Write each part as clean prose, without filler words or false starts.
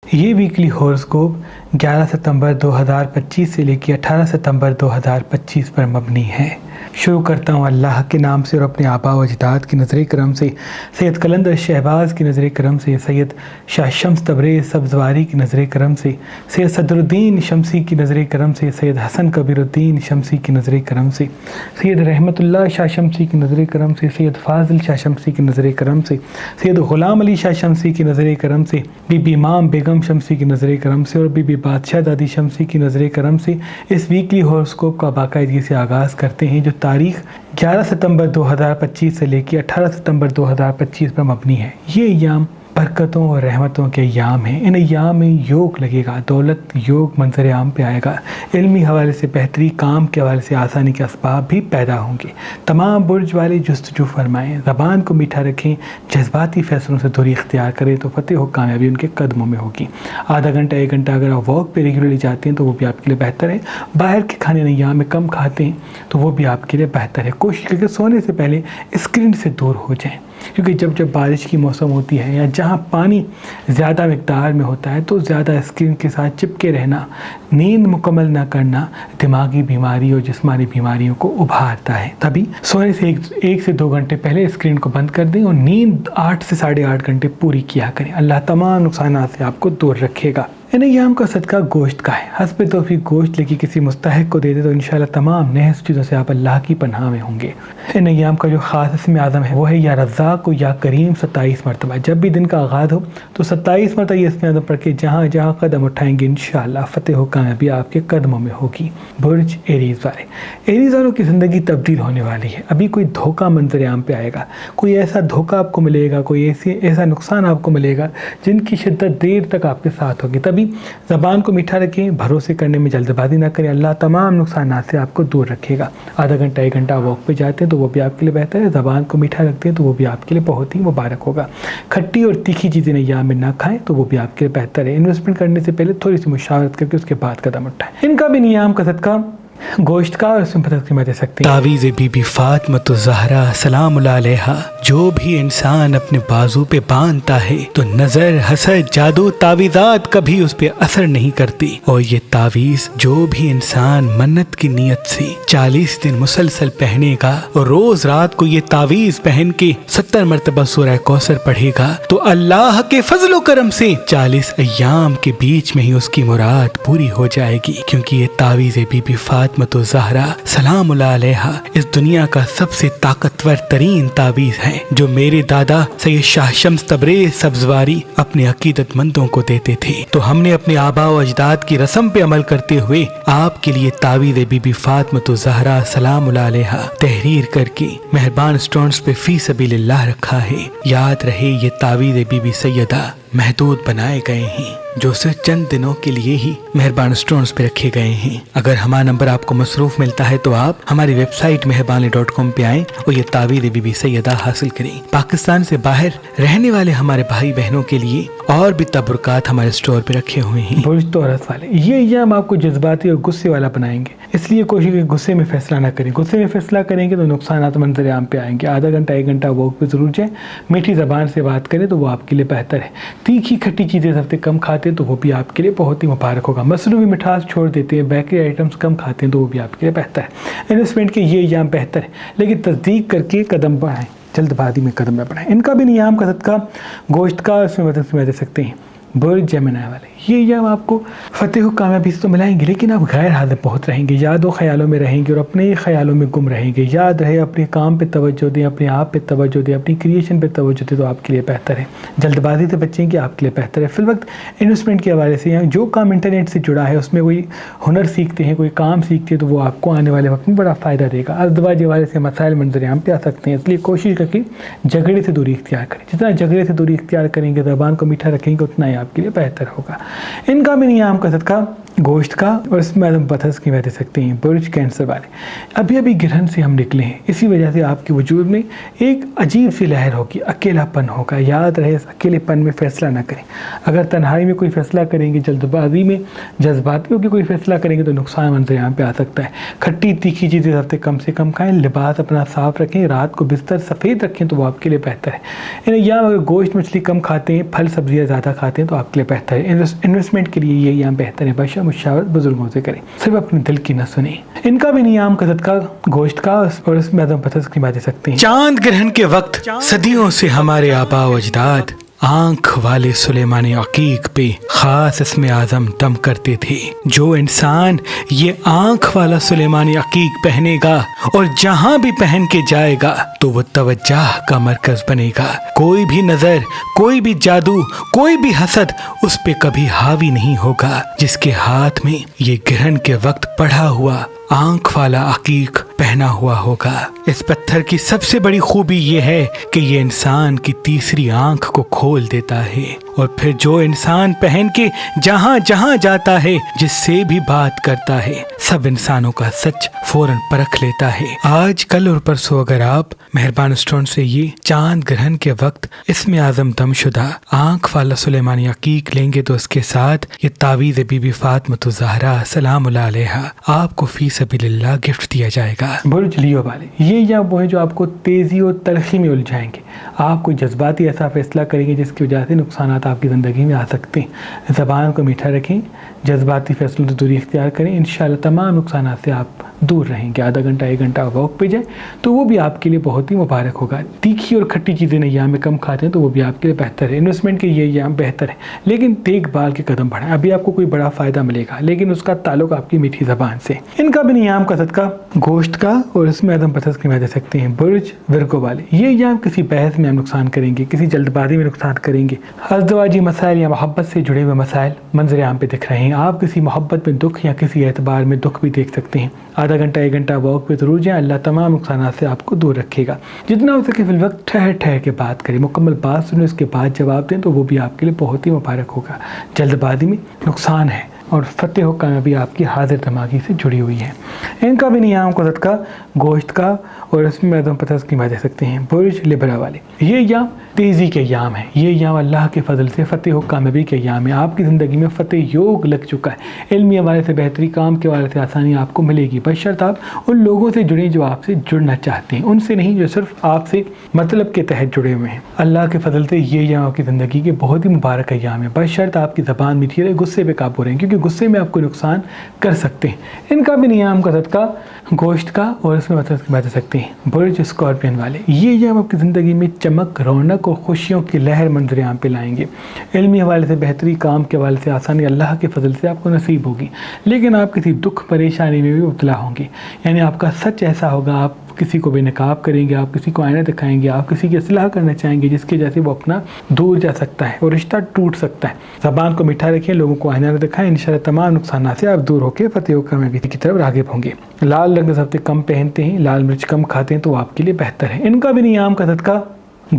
یہ ویکلی ہوراسکوپ 11 ستمبر 2025 سے لے کے 18 ستمبر 2025 پر مبنی ہے۔ شروع کرتا ہوں اللہ کے نام سے اور اپنے آباء و اجداد کی نظر کرم سے، سید قلندر شہباز کی نظر کرم سے، سید شاہ شمس تبریز سبزواری کی نظر کرم سے، سید صدر الدین شمسی کی نظر کرم سے، سید حسن کبیر الدین شمسی کی نظر کرم سے، سید رحمت اللہ شاہ شمسی کی نظر کرم سے، سید فاضل شاہ شمسی کی نظر کرم سے، سید غلام علی شاہ شمسی کی نظر کرم سے، بی بی امام بیگم شمسی کی نظر کرم سے اور بی بی بادشاہ دادی شمسی کی نظر کرم سے اس ویکلی ہوراسکوپ کا باقاعدگی سے آغاز کرتے ہیں، جو تاریخ 11 ستمبر 2025 سے لے کے 18 ستمبر 2025 پر مبنی ہے۔ یہ ایام برکتوں اور رحمتوں کے ایام ہیں۔ ان ایام میں یوگ لگے گا، دولت یوگ منظر عام پہ آئے گا، علمی حوالے سے بہتری، کام کے حوالے سے آسانی کے اسباب بھی پیدا ہوں گے۔ تمام برج والے جستجو فرمائیں، زبان کو میٹھا رکھیں، جذباتی فیصلوں سے دوری اختیار کریں تو فتح و کامیابی ان کے قدموں میں ہوگی۔ آدھا گھنٹہ 1 گھنٹہ اگر آپ واک پہ ریگولرلی جاتے ہیں تو وہ بھی آپ کے لیے بہتر ہے۔ باہر کے کھانے ان ایام میں کم کھاتے ہیں تو وہ بھی آپ کے لیے بہتر ہے۔ کوشش کریں کہ سونے سے پہلے اسکرین سے دور ہو جائیں، کیونکہ جب بارش کی موسم ہوتی ہے یا جہاں پانی زیادہ مقدار میں ہوتا ہے تو زیادہ اسکرین کے ساتھ چپکے رہنا، نیند مکمل نہ کرنا دماغی بیماری اور جسمانی بیماریوں کو ابھارتا ہے۔ تبھی سونے سے 1 سے 2 گھنٹے پہلے اسکرین کو بند کر دیں اور نیند 8 سے 8.5 گھنٹے پوری کیا کریں۔ اللہ تمام نقصانات سے آپ کو دور رکھے گا۔ ان ایام کا صدقہ گوشت کا ہے۔ حسب توفیق گوشت لیکن کسی مستحق کو دے دے تو انشاءاللہ تمام نحس چیزوں سے آپ اللہ کی پناہ میں ہوں گے۔ ان ایام کا جو خاص اسم اعظم ہے وہ ہے یا رزاق و یا کریم 27 مرتبہ۔ جب بھی دن کا آغاز ہو تو 27 مرتبہ یہ اسم اعظم پڑھ کے جہاں جہاں قدم اٹھائیں گے انشاءاللہ فتح و کامیابی آپ کے قدموں میں ہوگی۔ برج ایریز والے، ایریز والوں کی زندگی تبدیل ہونے والی ہے۔ ابھی کوئی دھوکہ منظر عام پہ آئے گا، کوئی ایسا دھوکہ آپ کو ملے گا، کوئی ایسا نقصان آپ کو ملے گا جن کی شدت دیر تک آپ کے ساتھ ہوگی۔ تبھی زبان کو میٹھا رکھیں، بھروسے کرنے میں جلد بازی نہ کریں، اللہ تمام نقصانات سے آپ کو دور رکھے گا۔ آدھا گھنٹہ 1 گھنٹہ واک پہ جاتے ہیں تو وہ بھی آپ کے لیے بہتر ہے۔ زبان کو میٹھا رکھتے ہیں تو وہ بھی آپ کے لیے بہت ہی مبارک ہوگا۔ کھٹی اور تیکھی چیزیں ایام میں نہ کھائیں تو وہ بھی آپ کے لیے بہتر ہے۔ انویسٹمنٹ کرنے سے پہلے تھوڑی سی مشاورت کر کے اس کے بعد قدم اٹھائیں۔ ان کا بھی نیام کا صدقہ گوشت کا اور اس میں پتہ میں دے سکتے ہیں۔ تعویذ بی بی فاطمہ الزہرا سلام اللہ علیہا، جو بھی انسان اپنے بازو پہ باندھتا ہے تو نظر، حسد، جادو، تعویذات کبھی اس پہ اثر نہیں کرتی۔ اور یہ تعویذ جو بھی انسان منت کی نیت سے 40 دن مسلسل پہنے گا اور روز رات کو یہ تعویذ پہن کے 70 مرتبہ سورہ کوثر پڑھے گا تو اللہ کے فضل و کرم سے 40 ایام کے بیچ میں ہی اس کی مراد پوری ہو جائے گی، کیونکہ یہ تعویذ بی بی فاطمہ الزہرا سلام اللہ علیہا اس دنیا کا سب سے طاقتور ترین تعویذ ہے، جو میرے دادا سید شاہ شمس تبریز سبزواری اپنے عقیدت مندوں کو دیتے تھے۔ تو ہم نے اپنے آباء و اجداد کی رسم پہ عمل کرتے ہوئے آپ کے لیے تعویذ بی بی فاطمہ الزہرا سلام اللہ علیہا تحریر کر کے مہربان سٹونز پہ فی سبیل اللہ رکھا ہے۔ یاد رہے یہ تعویذ بی بی سیدہ محدود بنائے گئے ہیں جو صرف چند دنوں کے لیے ہی مہربان سٹونز پہ رکھے گئے ہیں۔ اگر ہمارا نمبر آپ کو مصروف ملتا ہے تو آپ ہماری ویب سائٹ مہربانی.com پہ آئیں اور یہ تعویذ بی بی سیدہ حاصل کریں۔ پاکستان سے باہر رہنے والے ہمارے بھائی بہنوں کے لیے اور بھی تبرکات ہمارے اسٹور پہ رکھے ہوئے ہیں۔ برج توراس والے، یہ ایام آپ کو جذباتی اور غصے والا بنائیں گے، اس لیے کوشش کریں غصے میں فیصلہ نہ کریں۔ غصے میں فیصلہ کریں گے تو نقصانات منظر عام پہ آئیں گے۔ آدھا گھنٹہ 1 گھنٹہ واک پہ ضرور جائیں، میٹھی زبان سے بات کریں تو وہ آپ کے لیے بہتر ہے۔ تیکھی کھٹی چیزیں اس ہفتے کم کھاتے ہیں تو وہ بھی آپ کے لیے بہت ہی مبارک ہوگا۔ مصنوعی مٹھاس چھوڑ دیتے ہیں، بیکری آئٹمس کم کھاتے ہیں تو وہ بھی آپ کے لیے بہتر ہے۔ انویسٹمنٹ کے یہ ایام بہتر ہے لیکن تصدیق کر کے قدم بڑھائیں، جلد بازی میں قدم نہ بڑھائیں۔ ان کا بھی نیام کا صدقہ گوشت کا اس میں مدد سے دے سکتے ہیں۔ برج جیمنائی والے، یہ ایام آپ کو فتح و کامیابی سے تو ملائیں گے لیکن آپ غیر حاضر بہت رہیں گے، یاد و خیالوں میں رہیں گے اور اپنے خیالوں میں گم رہیں گے۔ یاد رہے اپنے کام پہ توجہ دیں، اپنے آپ پہ توجہ دیں، اپنی کریشن پہ توجہ دیں تو آپ کے لیے بہتر ہے۔ جلد بازی سے بچیں کہ آپ کے لیے بہتر ہے۔ فی الوقت انویسٹمنٹ کے حوالے سے جو کام انٹرنیٹ سے جڑا ہے اس میں کوئی ہنر سیکھتے ہیں، کوئی کام سیکھتے ہیں تو وہ آپ کو آنے والے وقت میں بڑا فائدہ دے گا۔ ازدواج کے حوالے سے مسائل منظر عام پہ آ سکتے ہیں، اس لیے کوشش کر کے جھگڑے سے دوری اختیار کریں۔ جتنا جھگڑے سے دوری اختیار کریں گے، زبان کو میٹھا رکھیں گے، اتنا ہی آپ کے لیے بہتر ہوگا۔ ان کا بھی نیام کا صدقہ گوشت کا اور اس میں پتھر کی دے سکتے ہیں۔ برج کینسر والے، ابھی گرہن سے ہم نکلے ہیں، اسی وجہ سے آپ کے وجود میں ایک عجیب سی لہر ہوگی، اکیلا پن ہوگا۔ یاد رہے اس اکیلے پن میں فیصلہ نہ کریں۔ اگر تنہائی میں کوئی فیصلہ کریں گے، جلد بازی میں جذباتیوں کی کوئی فیصلہ کریں گے تو نقصان منظر یہاں پہ آ سکتا ہے۔ کھٹی تیکھی چیزیں ہفتے کم سے کم کھائیں، لباس اپنا صاف رکھیں، رات کو بستر سفید رکھیں تو وہ آپ کے لیے بہتر ہے۔ یہاں اگر گوشت مچھلی کم کھاتے ہیں، پھل سبزیاں زیادہ کھاتے ہیں تو آپ کے لیے بہتر ہے. انویسٹمنٹ کے لیے یہ ایام بہتر ہے. بشا مشاورت بزرگوں سے کریں, صرف اپنے دل کی نہ سنیں. ان کا بھی نیام کثرت کا گوشت کا اور اس میں عدم پتھر کی باتیں سکتے ہیں. چاند گرہن کے وقت صدیوں سے ہمارے آبا و اجداد آنکھ والے سلیمانی عقیق پہ خاص اسم اعظم دم کرتے تھے. جو انسان یہ آنکھ والا سلیمانی عقیق پہنے گا اور جہاں بھی پہن کے جائے گا تو وہ توجہ کا مرکز بنے گا. کوئی بھی نظر, کوئی بھی جادو, کوئی بھی حسد اس پہ کبھی حاوی نہیں ہوگا جس کے ہاتھ میں یہ گرہن کے وقت پڑھا ہوا آنکھ والا عقیق پہنا ہوا ہوگا. اس پتھر کی سب سے بڑی خوبی یہ ہے کہ یہ انسان کی تیسری آنکھ کو کھول دیتا ہے, اور پھر جو انسان پہن کے جہاں جہاں جاتا ہے, جس سے بھی بات کرتا ہے, سب انسانوں کا سچ فوراً پرکھ لیتا ہے. آج کل اور پرسوں اگر آپ مہربان اسٹون سے یہ چاند گرہن کے وقت اسم اعظم دم شدہ آنکھ والا سلیمانی عقیق لیں گے تو اس کے ساتھ یہ تعویذ بی بی فاطمۃ الزہرا سلام اللہ علیہا آپ کو فی سبیل اللہ گفٹ دیا جائے گا. برج لیو والے, یہ یا وہ ہیں جو آپ کو تیزی اور تلخی میں الجھائیں گے. آپ کوئی جذباتی ایسا فیصلہ کریں گے جس کی وجہ سے نقصانات آپ کی زندگی میں آ سکتے ہیں. زبان کو میٹھا رکھیں, جذباتی فیصلوں سے دوری اختیار کریں. انشاءاللہ تمام نقصانات سے آپ دور رہیں گے. آدھا گھنٹہ 1 گھنٹہ واک پہ جائیں تو وہ بھی آپ کے لیے بہت ہی مبارک ہوگا. تیکھی اور کھٹی چیزیں ایام میں کم کھاتے ہیں تو وہ بھی آپ کے لیے بہتر ہے. انویسٹمنٹ کے یہ ایام بہتر ہے, لیکن دیکھ بھال کے قدم بڑھائیں. ابھی آپ کو کوئی بڑا فائدہ ملے گا لیکن اس کا تعلق آپ کی میٹھی زبان سے. ان کا بھی ایام کثرت کا گوشت کا اور اس میں عدم پتھر کی باتیں سکتے ہیں. برج ورگو والے, یہ ایام کسی بحث میں ہم نقصان کریں گے, کسی جلد بازی میں نقصان کریں گے. ازدواجی مسائل یا محبت سے جڑے ہوئے مسائل منظر عام پہ دکھ رہے ہیں. آپ کسی محبت میں دکھ یا کسی اعتبار میں دکھ بھی دیکھ سکتے ہیں. آدھا گھنٹہ 1 گھنٹہ واک پہ ضرور جائیں. اللہ تمام نقصانات سے آپ کو دور رکھے گا. جتنا ہو سکے فی الوقت ٹھہر ٹھہر کے بات کریں, مکمل بات سنیں, اس کے بعد جواب دیں تو وہ بھی آپ کے لیے بہت ہی مبارک ہوگا. جلد بازی میں نقصان ہے اور فتح و کامیابی آپ کی حاضر دماغی سے جڑی ہوئی ہے. ان کا بھی نیام قدرت کا گوشت کا اور اس میں عدم پتھر کی باتیں سکتے ہیں. برج لبرا والے, یہ ایام تیزی کے ایام ہے. یہ ایام اللہ کے فضل سے فتح و کامیابی کے ایام ہے. آپ کی زندگی میں فتح یوگ لگ چکا ہے. علمی حوالے سے بہتری, کام کے حوالے سے آسانی آپ کو ملے گی, بشرط آپ ان لوگوں سے جڑیں جو آپ سے جڑنا چاہتے ہیں, ان سے نہیں جو صرف آپ سے مطلب کے تحت جڑے ہوئے ہیں. اللہ کے فضل سے یہ ایام آپ کی زندگی کے بہت ہی مبارک ایام ہے, بشرط آپ کی زبان میٹھی رہے, غصے پہ قابو رہیں, کیونکہ غصے میں آپ کو نقصان کر سکتے ہیں. ان کا بھی نیام کثرت کا گوشت کا اور اس میں مطلب کی باتیں سکتے ہیں. برج اسکارپین والے, یہ ایام آپ کی زندگی میں چمک, رونق اور خوشیوں کی لہر منظر عام پہ لائیں گے. علمی حوالے سے بہتری, کام کے حوالے سے آسانی اللہ کے فضل سے آپ کو نصیب ہوگی, لیکن آپ کسی دکھ پریشانی میں بھی مبتلا ہوں گے. یعنی آپ کا سچ ایسا ہوگا, آپ کسی کو بے نقاب کریں گے, آپ کسی کو آئینہ دکھائیں گے, آپ کسی کی اصلاح کرنا چاہیں گے جس کی وجہ سے وہ اپنا دور جا سکتا ہے اور رشتہ ٹوٹ سکتا ہے. زبان کو میٹھا رکھیں, لوگوں کو آئینہ نہ دکھائیں. انشاءاللہ تمام نقصانات سے آپ دور ہو کے فتح و کامیابی کی طرف راغب ہوں گے. لال رنگ سبزی کم پہنتے ہیں, لال مرچ کم کھاتے ہیں تو وہ آپ کے لیے بہتر ہے. ان کا بھی نیام کثرت کا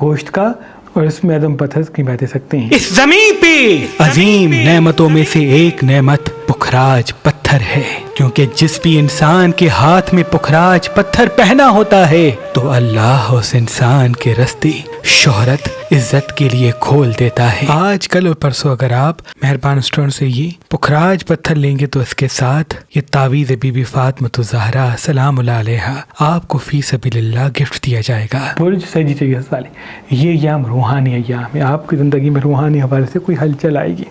گوشت کا اور اس میں عدم پتھر کی باتیں سکتے ہیں. اس زمین پہ عظیم نعمتوں میں سے ایک نعمت پخراج پتھر ہے, کیونکہ جس بھی انسان کے ہاتھ میں پخراج پتھر پہنا ہوتا ہے تو اللہ اس انسان کے راستے شہرت, عزت کے لیے کھول دیتا ہے. آج کل اور پرسوں اگر آپ مہربان اسٹون سے یہ پخراج پتھر لیں گے تو اس کے ساتھ یہ تعویذ بی بی فاطمۃ الزہرا سلام اللہ علیہا آپ کو فی سبیل اللہ گفٹ دیا جائے گا. برج سیجیٹیریس والے, یہ ایام روحانی ایام ہے. آپ کی زندگی میں روحانی حوالے سے کوئی ہلچل آئے گی,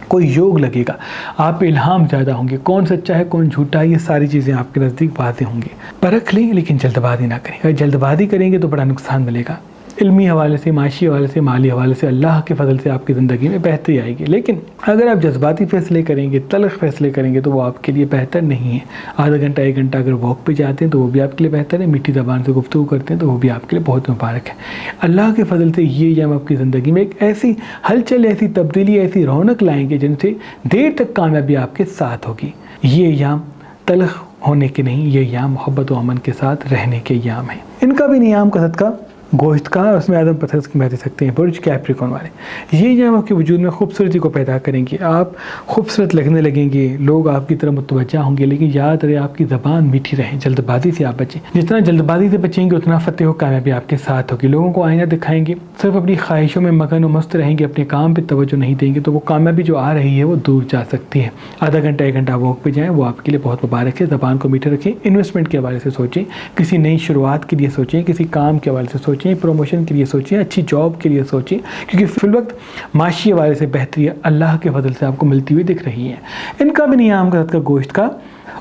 کوئی یوگ لگے گا, آپ پہ الہام زیادہ ہوں گے. کون سچا ہے کون جھوٹا ہے یہ ساری چیزیں آپ کے نزدیک واضح ہوں گے. پرکھ لیں لیکن جلد بازی نہ کریں. اگر جلد بازی کریں گے تو بڑا نقصان ملے گا. علمی حوالے سے, معاشی حوالے سے, مالی حوالے سے اللہ کے فضل سے آپ کی زندگی میں بہتری آئے گی. لیکن اگر آپ جذباتی فیصلے کریں گے, تلخ فیصلے کریں گے تو وہ آپ کے لیے بہتر نہیں ہے. آدھا گھنٹہ 1 گھنٹہ اگر واک پہ جاتے ہیں تو وہ بھی آپ کے لیے بہتر ہے. میٹھی زبان سے گفتگو کرتے ہیں تو وہ بھی آپ کے لیے بہت مبارک ہے. اللہ کے فضل سے یہ ایام آپ کی زندگی میں ایک ایسی ہلچل, ایسی تبدیلی, ایسی رونق لائیں گے جن سے دیر تک کامیابی آپ کے ساتھ ہوگی. یہ ایام تلخ ہونے کے نہیں, یہ ایام محبت و امن کے ساتھ رہنے کے ایام ہیں. ان کا بھی نیام کثرت کا گوشت کا اور اس میں عدم پتھر کی باتیں سکتے ہیں. برج کیپریکون والے, یہ ایام آپ کے وجود میں خوبصورتی کو پیدا کریں گے. آپ خوبصورت لگنے لگیں گے, لوگ آپ کی طرف متوجہ ہوں گے, لیکن یاد رہے آپ کی زبان میٹھی رہے, جلد بازی سے آپ بچیں. جتنا جلد بازی سے بچیں گے اتنا فتح و کامیابی آپ کے ساتھ ہوگی. لوگوں کو آئینہ دکھائیں گے, صرف اپنی خواہشوں میں مگن و مست رہیں گے, اپنے کام پہ توجہ نہیں دیں گے تو وہ کامیابی جو آ رہی ہے وہ دور جا سکتی ہے. آدھا گھنٹہ 1 گھنٹہ واک پہ جائیں, وہ آپ کے لیے بہت مبارک ہے. زبان کو میٹھا رکھیں, انویسٹمنٹ کے حوالے سے سوچیں, کسی نئی شروعات کے لیے سوچیں, کسی کام کے حوالے سے سوچیں, سوچیں، پروموشن کے لیے سوچیں، اچھی جاب کے لیے سوچیں، کیونکہ فی الوقت معاشی حوالے سے بہتری اللہ کے فضل سے آپ کو ملتی ہوئی دکھ رہی ہے۔ ان کا بھی نیام کا گوشت کا،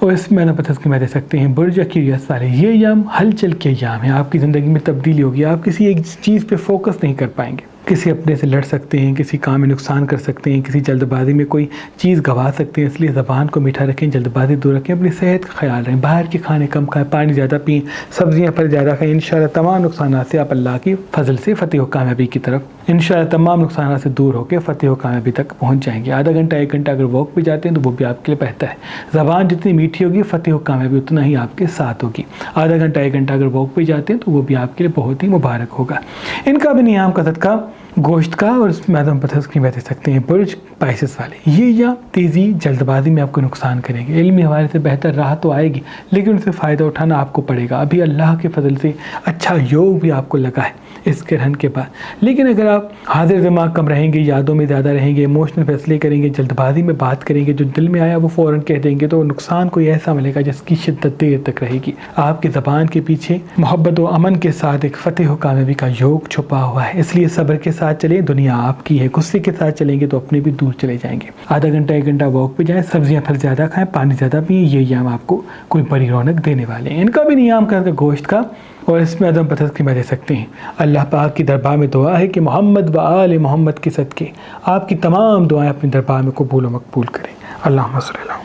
اور اس میں پتہ میں دے سکتے ہیں برج اکیریس والے، یہ ایام ہلچل کے ایام ہیں، آپ کی زندگی میں تبدیلی ہوگی، آپ کسی ایک چیز پہ فوکس نہیں کر پائیں گے، کسی اپنے سے لڑ سکتے ہیں، کسی کام میں نقصان کر سکتے ہیں، کسی جلد بازی میں کوئی چیز گوا سکتے ہیں، اس لیے زبان کو میٹھا رکھیں، جلد بازی دور رکھیں، اپنی صحت کا خیال رہیں، باہر کے کھانے کم کھائیں، پانی زیادہ پئیں، سبزیاں پھل زیادہ کھائیں، انشاءاللہ تمام نقصانات سے آپ اللہ کی فضل سے فتح و کامیابی کی طرف انشاءاللہ تمام نقصانات سے دور ہو کے فتح و کامیابی تک پہنچ جائیں گے۔ آدھا گھنٹہ 1 گھنٹہ اگر واک پہ جاتے ہیں تو وہ بھی آپ کے لیے بہتر ہے، زبان جتنی میٹھی ہوگی فتح و کامیابی اتنا ہی آپ کے ساتھ ہوگی۔ آدھا گھنٹہ 1 گھنٹہ اگر واک پہ جاتے ہیں تو وہ بھی آپ کے لیے بہت ہی مبارک ہوگا۔ ان کا بھی نیام کا صدقہ گوشت کا، اور اس میں ہم پتہ اسکرین پہ دے سکتے ہیں برج پائسس والے، یہ یا تیزی جلد بازی میں آپ کو نقصان کریں گے، علمی حوالے سے بہتر راہ تو آئے گی لیکن ان سے فائدہ اٹھانا آپ کو پڑے گا۔ ابھی اللہ کے فضل سے اچھا یوگ بھی آپ کو لگا ہے اس گرہن کے بعد، لیکن اگر آپ حاضر دماغ کم رہیں گے، یادوں میں زیادہ رہیں گے، ایموشنل فیصلے کریں گے، جلد بازی میں بات کریں گے، جو دل میں آیا وہ فوراً کہہ دیں گے تو نقصان کوئی ایسا ملے گا جس کی شدت دیر تک رہے گی۔ آپ کی زبان کے پیچھے محبت و امن کے ساتھ ایک فتح و کامیابی کا یوگ چھپا ہوا ہے، اس لیے صبر کے ساتھ چلیں، دنیا آپ کی ہے، غصے کے ساتھ چلیں گے تو اپنے بھی دور چلے جائیں گے۔ آدھا گھنٹہ 1 گھنٹہ واک پہ جائیں، سبزیاں پھل زیادہ کھائیں، پانی زیادہ پئیں، یہ ایام آپ کو کوئی بڑی رونق دینے والے ہیں۔ ان کا بھی نیام کا گوشت کا، اور اس میں عدم پتہ میں دے سکتے ہیں۔ اللہ پاک کی دربار میں دعا ہے کہ محمد و آل محمد کے صدقے آپ کی تمام دعائیں اپنے دربار میں قبول و مقبول کریں۔ اللہم صلی اللہ